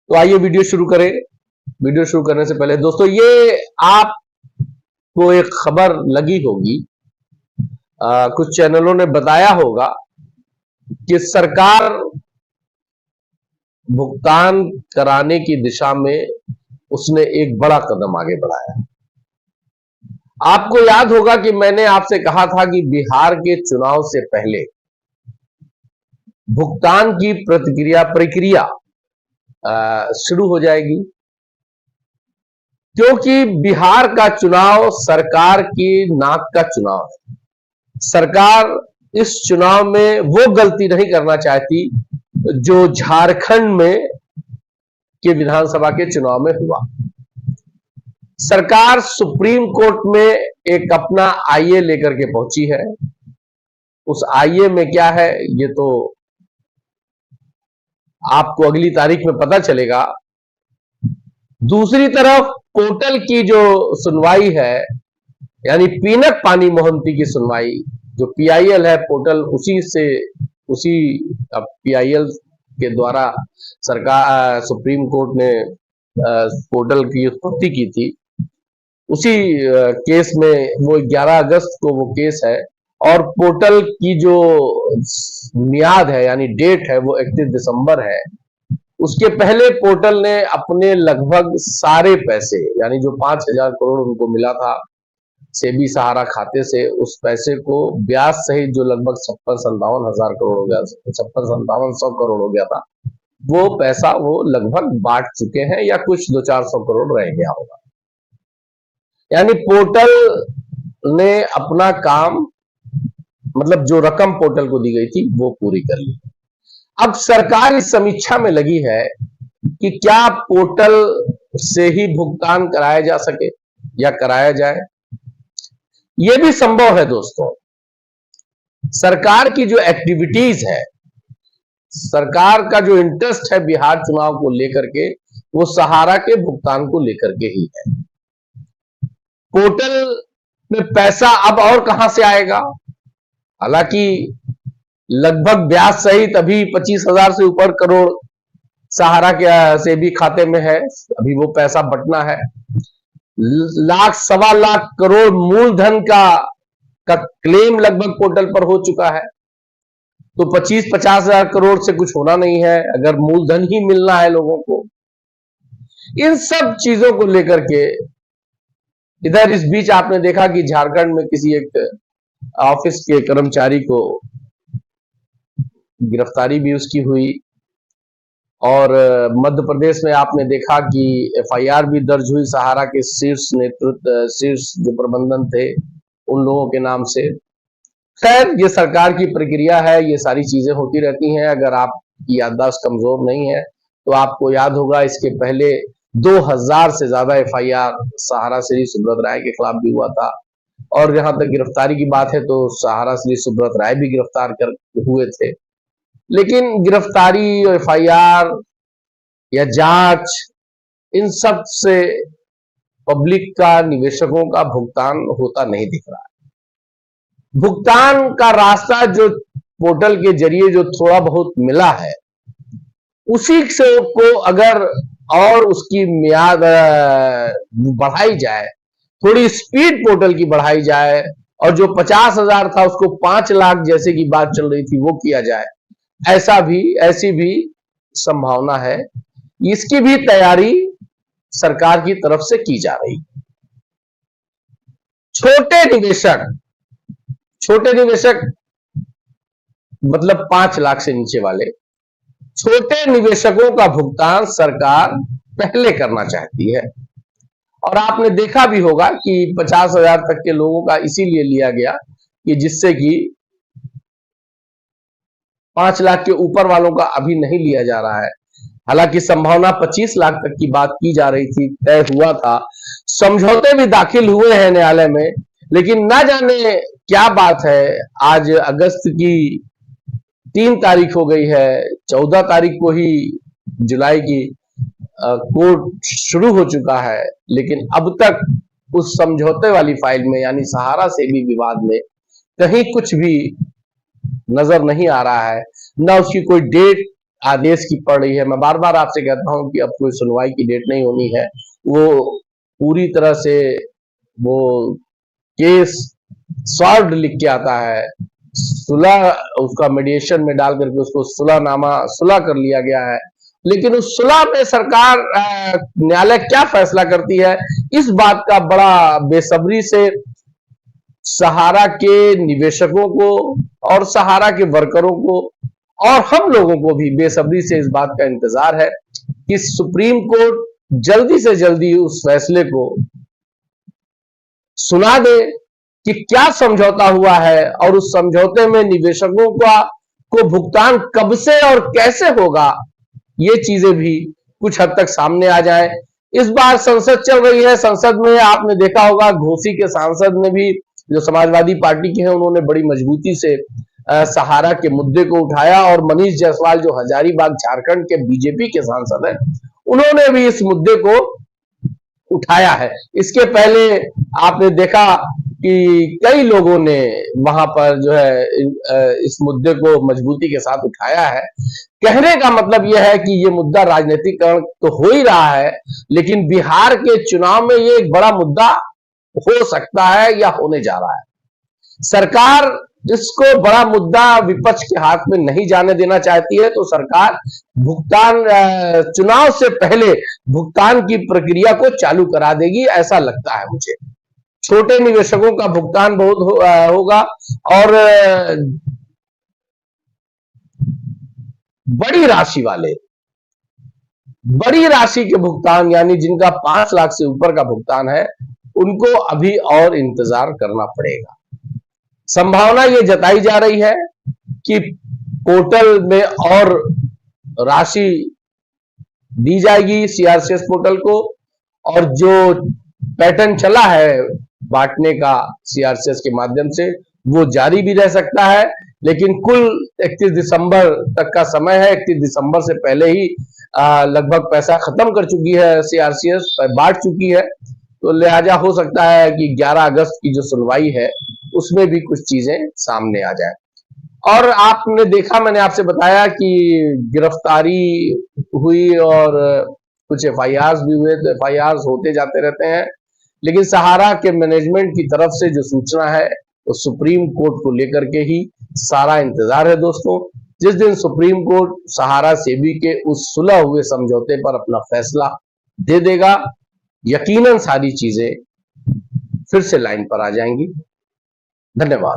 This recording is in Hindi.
तो आइए वीडियो शुरू करें। वीडियो शुरू करने से पहले दोस्तों, ये आपको एक खबर लगी होगी, कुछ चैनलों ने बताया होगा कि सरकार भुगतान कराने की दिशा में उसने एक बड़ा कदम आगे बढ़ाया। आपको याद होगा कि मैंने आपसे कहा था कि बिहार के चुनाव से पहले भुगतान की प्रक्रिया शुरू हो जाएगी, क्योंकि बिहार का चुनाव सरकार की नाक का चुनाव है। सरकार इस चुनाव में वो गलती नहीं करना चाहती जो झारखंड में के विधानसभा के चुनाव में हुआ। सरकार सुप्रीम कोर्ट में एक अपना आईए लेकर के पहुंची है। उस आईए में क्या है ये तो आपको अगली तारीख में पता चलेगा। दूसरी तरफ पोर्टल की जो सुनवाई है, यानी पीनक पानी मोहंती की सुनवाई, जो पीआईएल है पोर्टल, उसी पीआईएल के द्वारा सरकार सुप्रीम कोर्ट ने पोर्टल की उत्पत्ति की थी। उसी केस में वो 11 अगस्त को वो केस है, और पोर्टल की जो मियाद है यानी डेट है वो 31 दिसंबर है। उसके पहले पोर्टल ने अपने लगभग सारे पैसे, यानी जो 5,000 करोड़ उनको मिला था सेबी सहारा खाते से, उस पैसे को ब्याज सहित जो लगभग 56-57 हजार करोड़ हो गया, 56-57 करोड़ हो गया था, वो पैसा वो लगभग बांट चुके हैं, या कुछ 200-400 करोड़ रह गया होगा। यानी पोर्टल ने अपना काम, मतलब जो रकम पोर्टल को दी गई थी वो पूरी कर ली। अब सरकार इस समीक्षा में लगी है कि क्या पोर्टल से ही भुगतान कराया जा सके या कराया जाए। यह भी संभव है दोस्तों। सरकार की जो एक्टिविटीज है, सरकार का जो इंटरेस्ट है बिहार चुनाव को लेकर के, वो सहारा के भुगतान को लेकर के ही है। पोर्टल में पैसा अब और कहां से आएगा? हालांकि लगभग ब्याज सहित अभी 25,000 से ऊपर करोड़ सहारा के सेबी खाते में है। अभी वो पैसा बटना है। लाख सवा लाख करोड़ मूलधन का क्लेम लगभग पोर्टल पर हो चुका है। तो 25-50 हजार करोड़ से कुछ होना नहीं है अगर मूलधन ही मिलना है लोगों को। इन सब चीजों को लेकर के इधर इस बीच आपने देखा कि झारखंड में किसी एक ऑफिस के कर्मचारी को गिरफ्तारी भी उसकी हुई, और मध्य प्रदेश में आपने देखा कि एफआईआर भी दर्ज हुई सहारा के शीर्ष जो प्रबंधन थे उन लोगों के नाम से। खैर, ये सरकार की प्रक्रिया है, ये सारी चीजें होती रहती हैं। अगर आपकी याददाश्त कमजोर नहीं है तो आपको याद होगा इसके पहले 2000 से ज्यादा एफआईआर सहारा श्री सुब्रत राय के खिलाफ भी हुआ था। और जहां तक गिरफ्तारी की बात है तो सहारा श्री सुब्रत राय भी गिरफ्तार हुए थे। लेकिन गिरफ्तारी, एफआईआर या जांच, इन सब से पब्लिक का, निवेशकों का भुगतान होता नहीं दिख रहा है। भुगतान का रास्ता जो पोर्टल के जरिए जो थोड़ा बहुत मिला है, उसी से को अगर और उसकी मियाद बढ़ाई जाए, थोड़ी स्पीड पोर्टल की बढ़ाई जाए, और जो 50,000 था उसको 5 लाख जैसे की बात चल रही थी वो किया जाए, ऐसी भी संभावना है। इसकी भी तैयारी सरकार की तरफ से की जा रही है। छोटे निवेशक मतलब 5 लाख से नीचे वाले छोटे निवेशकों का भुगतान सरकार पहले करना चाहती है। और आपने देखा भी होगा कि 50,000 तक के लोगों का इसीलिए लिया गया कि जिससे कि 5 लाख के ऊपर वालों का अभी नहीं लिया जा रहा है। हालांकि संभावना 25 लाख तक की बात की जा रही थी, तय हुआ था, समझौते भी दाखिल हुए हैं न्यायालय में, लेकिन ना जाने क्या बात है। आज अगस्त की 3 तारीख हो गई है, 14 तारीख को ही जुलाई की कोर्ट शुरू हो चुका है, लेकिन अब तक उस समझौते वाली फाइल में यानी सहारा से भी विवाद में कहीं कुछ भी नजर नहीं आ रहा है, न उसकी कोई डेट आदेश की पड़ रही है। मैं बार बार आपसे कहता हूं कि अब कोई सुनवाई की डेट नहीं होनी है। वो पूरी तरह से वो केस सॉल्व लिख के आता है, सुलह उसका मीडिएशन में डाल करके उसको सुलह कर लिया गया है। लेकिन उस सुलह में सरकार न्यायालय क्या फैसला करती है, इस बात का बड़ा बेसब्री से सहारा के निवेशकों को और सहारा के वर्करों को और हम लोगों को भी बेसब्री से इस बात का इंतजार है कि सुप्रीम कोर्ट जल्दी से जल्दी उस फैसले को सुना दे कि क्या समझौता हुआ है और उस समझौते में निवेशकों को भुगतान कब से और कैसे होगा, ये चीजें भी कुछ हद तक सामने आ जाए। इस बार संसद चल रही है, संसद में आपने देखा होगा घोसी के सांसद ने भी, जो समाजवादी पार्टी के हैं, उन्होंने बड़ी मजबूती से सहारा के मुद्दे को उठाया और मनीष जायसवाल जो हजारीबाग झारखंड के बीजेपी के सांसद हैं, उन्होंने भी इस मुद्दे को उठाया है। इसके पहले आपने देखा कि कई लोगों ने वहां पर जो है इस मुद्दे को मजबूती के साथ उठाया है। कहने का मतलब यह है कि ये मुद्दा राजनीतिकरण तो हो ही रहा है, लेकिन बिहार के चुनाव में ये एक बड़ा मुद्दा हो सकता है या होने जा रहा है। सरकार इसको बड़ा मुद्दा विपक्ष के हाथ में नहीं जाने देना चाहती है, तो सरकार भुगतान चुनाव से पहले भुगतान की प्रक्रिया को चालू करा देगी, ऐसा लगता है मुझे। छोटे निवेशकों का भुगतान बहुत होगा और बड़ी राशि के भुगतान, यानी जिनका 5 लाख से ऊपर का भुगतान है, उनको अभी और इंतजार करना पड़ेगा। संभावना ये जताई जा रही है कि पोर्टल में और राशि दी जाएगी सीआरसीएस पोर्टल को, और जो पैटर्न चला है बांटने का सीआरसीएस के माध्यम से, वो जारी भी रह सकता है। लेकिन कुल 31 दिसंबर तक का समय है, 31 दिसंबर से पहले ही लगभग पैसा खत्म कर चुकी है सीआरसीएस, बांट चुकी है। तो लिहाजा हो सकता है कि 11 अगस्त की जो सुनवाई है उसमें भी कुछ चीजें सामने आ जाए। और आपने देखा, मैंने आपसे बताया कि गिरफ्तारी हुई और कुछ एफआईआर भी हुए, तो एफआईआर होते जाते रहते हैं। लेकिन सहारा के मैनेजमेंट की तरफ से जो सूचना है तो सुप्रीम कोर्ट को लेकर के ही सारा इंतजार है दोस्तों। जिस दिन सुप्रीम कोर्ट सहारा सेबी के उस सुलह हुए समझौते पर अपना फैसला दे देगा, यकीनन सारी चीजें फिर से लाइन पर आ जाएंगी। धन्यवाद।